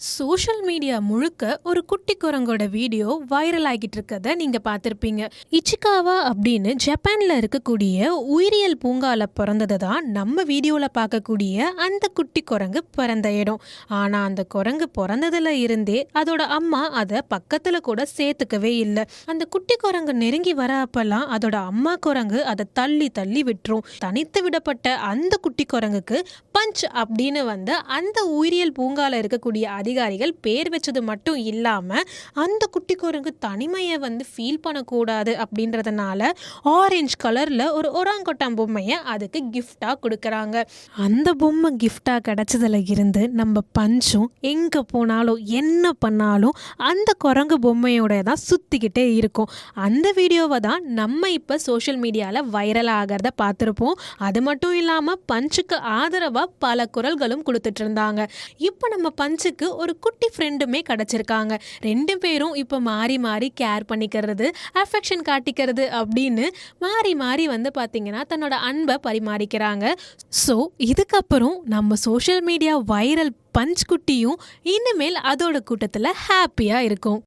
Social media முழுக்க ஒரு குட்டி குரங்கோட வீடியோ வைரல் ஆகிட்டு இருக்கத நீங்க பார்த்திருப்பீங்க. இச்சிகாவா அப்படின்னு ஜப்பான்ல இருக்கக்கூடிய உயிரியல் பூங்கால பிறந்தது தான் நம்ம வீடியோல பார்க்கக்கூடிய அந்த குட்டி குரங்கு பிறந்த இடம். ஆனா அந்த குரங்கு பிறந்ததுல இருந்தே அதோட அம்மா அதை பக்கத்துல கூட சேர்த்துக்கவே இல்லை. அந்த குட்டி குரங்கு நெருங்கி வர அப்பெல்லாம் அதோட அம்மா குரங்கு அதை தள்ளி தள்ளி விட்டுரும். தனித்து விடப்பட்ட அந்த குட்டி குரங்குக்கு பஞ்ச் அப்படின்னு அந்த உயிரியல் பூங்கால இருக்கக்கூடிய அதிகாரிகள் பேர் வச்சது மட்டும் இல்லாம அந்த குட்டி குரங்கு தனிமையை ஃபீல் பண்ணக்கூடாது அப்படின்றதுனால ஆரஞ்சு கலர்ல ஒரு ஒராங்கொட்டான் பொம்மையை அதுக்கு கிஃப்டா கொடுக்கறாங்க. அந்த பொம்மை கிஃப்டா கிடைச்சதுல இருந்து நம்ம பஞ்சும் எங்க போனாலும் என்ன பண்ணாலும் அந்த குரங்கு பொம்மையோட தான் சுத்திக்கிட்டே இருக்கும். அந்த வீடியோவை தான் நம்ம இப்ப சோஷியல் மீடியால வைரல் ஆகிறத பார்த்திருப்போம். அது மட்டும் இல்லாம பஞ்சுக்கு ஆதரவா பல குரல்களும் கொடுத்துட்டு இருந்தாங்க. இப்போ நம்ம பஞ்சுக்கு ஒரு குட்டி ஃப்ரெண்டுமே கிடைச்சிருக்காங்க. ரெண்டு பேரும் இப்போ மாறி மாறி கேர் பண்ணிக்கிறது, அஃபெக்ஷன் காட்டிக்கிறது அப்படின்னு மாறி மாறி பார்த்தீங்கன்னா தன்னோட அன்பை பரிமாறிக்கிறாங்க. ஸோ இதுக்கப்புறம் நம்ம சோஷியல் மீடியா வைரல் பஞ்ச் குட்டியும் இனிமேல் அதோட கூட்டத்தில் ஹாப்பியாக இருக்கும்.